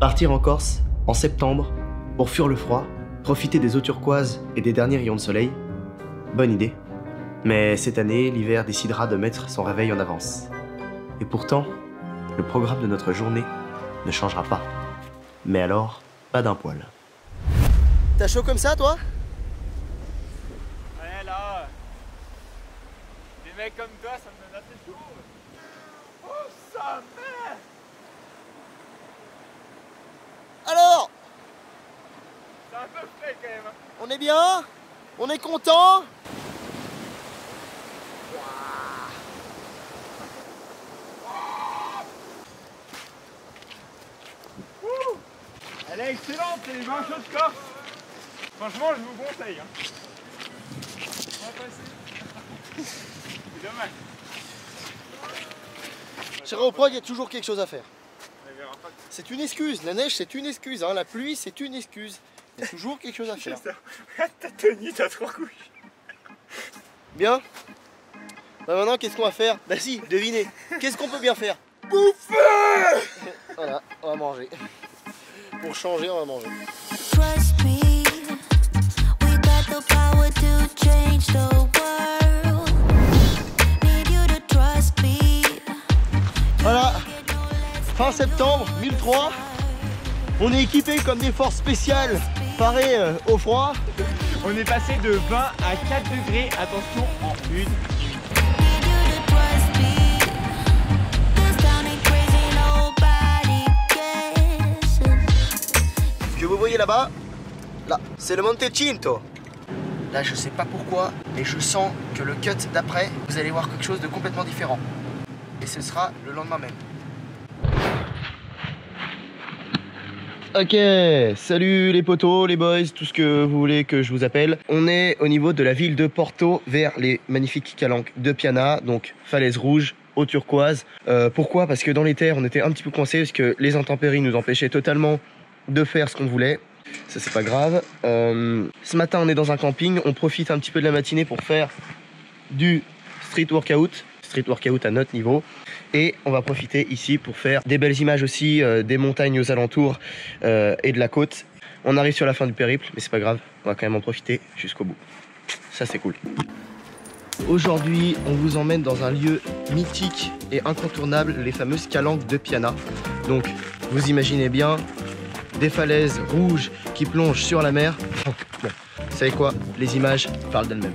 Partir en Corse, en septembre, pour fuir le froid, profiter des eaux turquoises et des derniers rayons de soleil, bonne idée. Mais cette année, l'hiver décidera de mettre son réveil en avance. Et pourtant, le programme de notre journée ne changera pas. Mais alors, pas d'un poil. T'as chaud comme ça, toi? Ouais, là, des mecs comme toi, ça me donne assez chaud. Oh, sa mère! Alors, C'est un peu frais quand même. on est bien? On est content? Elle est excellente, c'est les mains chaudes corse. Franchement, je vous conseille. Hein. On va passer. C'est dommage. Chez Réoprog, il y a toujours quelque chose à faire. On verra pas. C'est une excuse. La neige, c'est une excuse. Hein. La pluie, c'est une excuse. Il y a toujours quelque chose à faire. T'as tenu, t'as trop couché. Bien. Bah maintenant, qu'est-ce qu'on va faire? Bah si, devinez. Qu'est-ce qu'on peut bien faire? Bouffer! Voilà, on va manger. Pour changer, on va manger. Trust me, we got the power to change the world. Need you to trust me. Voilà. Fin septembre 1003. On est équipé comme des forces spéciales parées au froid. On est passé de 20 à 4 degrés, attention, en une nuit. Need you to trust me. This town ain't crazy, nobody guesses. Que vous voyez là-bas, là, c'est le Monte Cinto. Là, je sais pas pourquoi, mais je sens que le cut d'après, vous allez voir quelque chose de complètement différent. Et ce sera le lendemain même. Ok, salut les potos, les boys, tout ce que vous voulez que je vous appelle. On est au niveau de la ville de Porto, vers les magnifiques calanques de Piana, donc falaise rouge, eau turquoise. Pourquoi? Parce que dans les terres, on était un petit peu coincés, parce que les intempéries nous empêchaient totalement de faire ce qu'on voulait. Ça, c'est pas grave. Ce matin, on est dans un camping, on profite un petit peu de la matinée pour faire du street workout à notre niveau. Et on va profiter ici pour faire des belles images aussi des montagnes aux alentours et de la côte. On arrive sur la fin du périple, mais c'est pas grave, on va quand même en profiter jusqu'au bout. Ça, c'est cool. Aujourd'hui, on vous emmène dans un lieu mythique et incontournable, les fameuses calanques de Piana. Donc, vous imaginez bien des falaises rouges qui plongent sur la mer. Bon, vous savez quoi? Les images parlent d'elles-mêmes.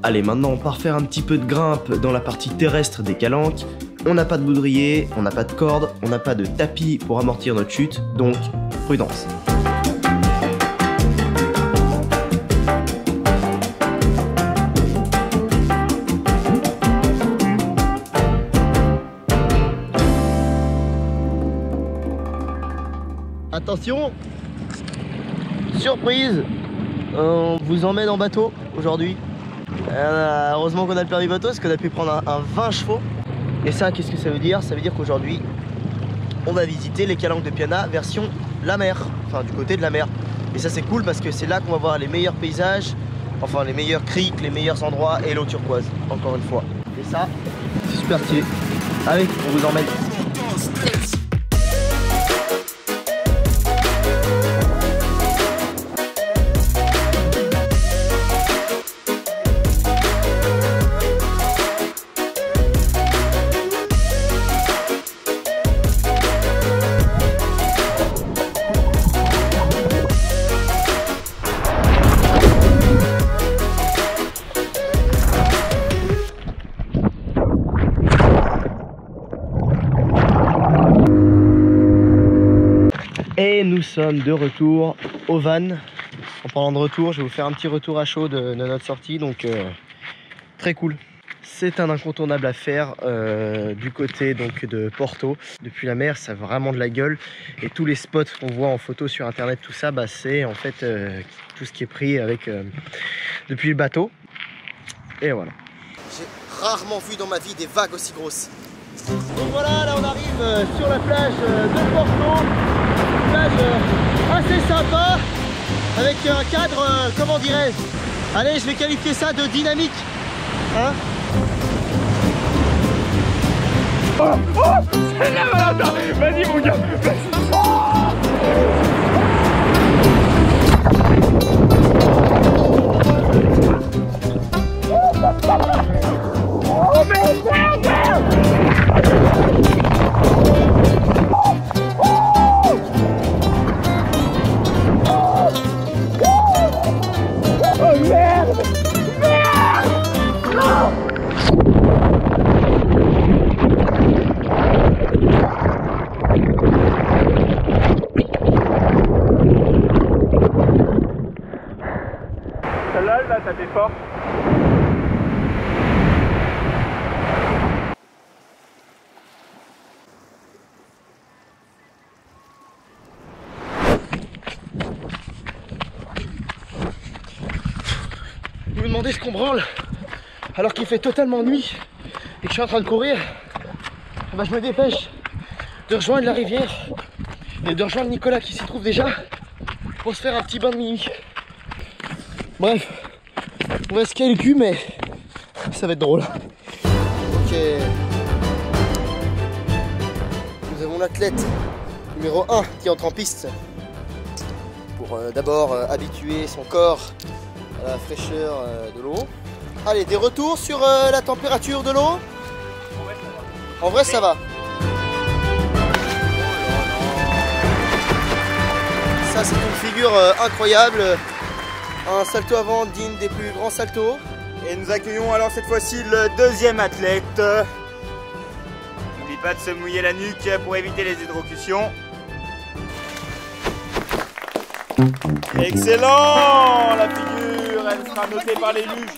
Allez, maintenant on part faire un petit peu de grimpe dans la partie terrestre des calanques. On n'a pas de baudrier, on n'a pas de corde, on n'a pas de tapis pour amortir notre chute, donc prudence. Attention, surprise, on vous emmène en bateau aujourd'hui. Heureusement qu'on a le permis bateau parce qu'on a pu prendre un 20 chevaux. Et ça, qu'est-ce que ça veut dire? Ça veut dire qu'aujourd'hui, on va visiter les calanques de Piana version la mer, enfin du côté de la mer. Et ça, c'est cool parce que c'est là qu'on va voir les meilleurs paysages, enfin les meilleurs criques, les meilleurs endroits et l'eau turquoise, encore une fois. Et ça, c'est super stylé. Allez, on vous emmène. Et nous sommes de retour au van. En parlant de retour, je vais vous faire un petit retour à chaud de notre sortie, donc très cool. C'est un incontournable à faire du côté donc de Porto. Depuis la mer, ça a vraiment de la gueule. Et tous les spots qu'on voit en photo sur internet, tout ça, bah, c'est en fait tout ce qui est pris avec depuis le bateau. Et voilà. J'ai rarement vu dans ma vie des vagues aussi grosses. Donc voilà, là on arrive sur la plage de Porto. Plage assez sympa avec un cadre, comment dirais-je, allez, je vais qualifier ça de dynamique. Hein? C'est la Valentin. Vas-y mon gars, vas-y. Oh merde. Celle-là, elle va taper fort. Vous me demandez ce qu'on branle alors qu'il fait totalement nuit et que je suis en train de courir. Bah, je me dépêche de rejoindre la rivière et de rejoindre Nicolas qui s'y trouve déjà pour se faire un petit bain de minuit. Bref, on va se caler le cul, mais ça va être drôle. Ok. Nous avons l'athlète numéro 1 qui entre en piste pour d'abord habituer son corps à la fraîcheur de l'eau. Allez, des retours sur la température de l'eau? En vrai, ça va. Ça, c'est une figure incroyable. Un salto avant digne des plus grands saltos. Et nous accueillons alors cette fois-ci le deuxième athlète. N'oublie pas de se mouiller la nuque pour éviter les hydrocutions. Excellent la figure, elle sera notée par les juges.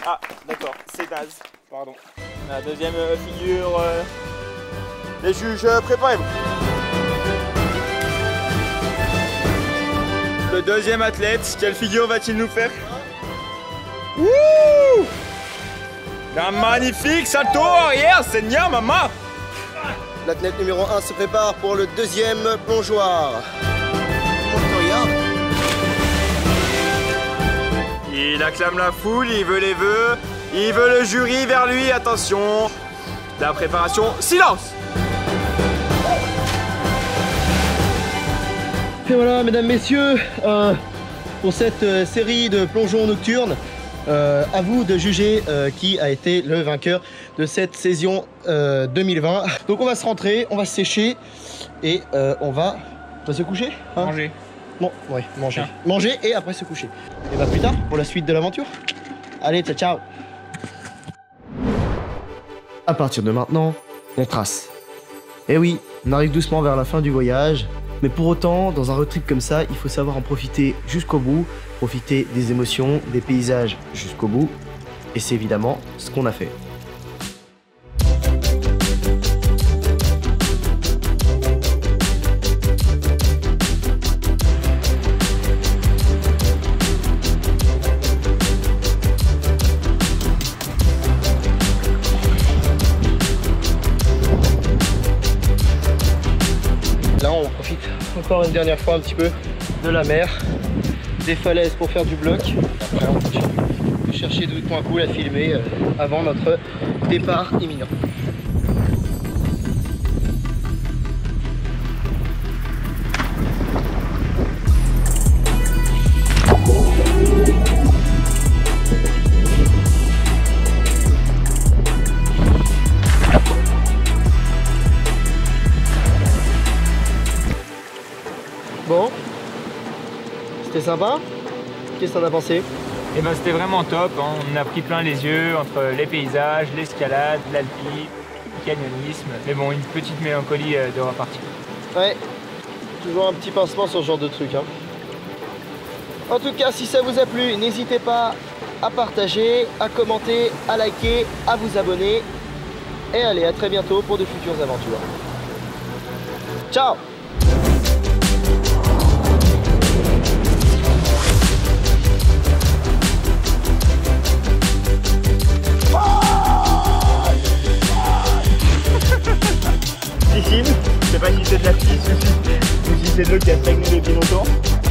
Ah d'accord, c'est naze, pardon. La deuxième figure, les juges, préparez-vous. Le deuxième athlète, quelle figure va-t-il nous faire? Wouh! Un magnifique salto arrière, Seigneur maman! L'athlète numéro 1 se prépare pour le deuxième plongeoir. Il acclame la foule, il veut les vœux, il veut le jury vers lui, attention. La préparation, silence! Et voilà, mesdames, messieurs, pour cette série de plongeons nocturnes, à vous de juger qui a été le vainqueur de cette saison 2020. Donc on va se rentrer, on va se sécher et on va se coucher, hein? Manger. Bon, ouais, manger. Tiens. Manger et après se coucher. Et bah plus tard pour la suite de l'aventure. Allez, ciao, ciao. À partir de maintenant, on trace. Eh oui, on arrive doucement vers la fin du voyage, mais pour autant, dans un road trip comme ça, il faut savoir en profiter jusqu'au bout, profiter des émotions, des paysages jusqu'au bout, et c'est évidemment ce qu'on a fait. Là, on profite encore une dernière fois un petit peu de la mer, des falaises pour faire du bloc. Après, on continue de chercher d'autres points cool à filmer avant notre départ imminent. Bon, c'était sympa. Qu'est-ce que t'en as pensé? Et ben c'était vraiment top, hein. On a pris plein les yeux entre les paysages, l'escalade, l'alpi, le canyonisme. Mais bon, une petite mélancolie de repartir. Ouais, toujours un petit pincement sur ce genre de truc, hein. En tout cas, si ça vous a plu, n'hésitez pas à partager, à commenter, à liker, à vous abonner. Et allez, à très bientôt pour de futures aventures. Ciao! Piscine, je sais pas si c'est de la piste ou si c'est de l'eau qui a technique de Binotto.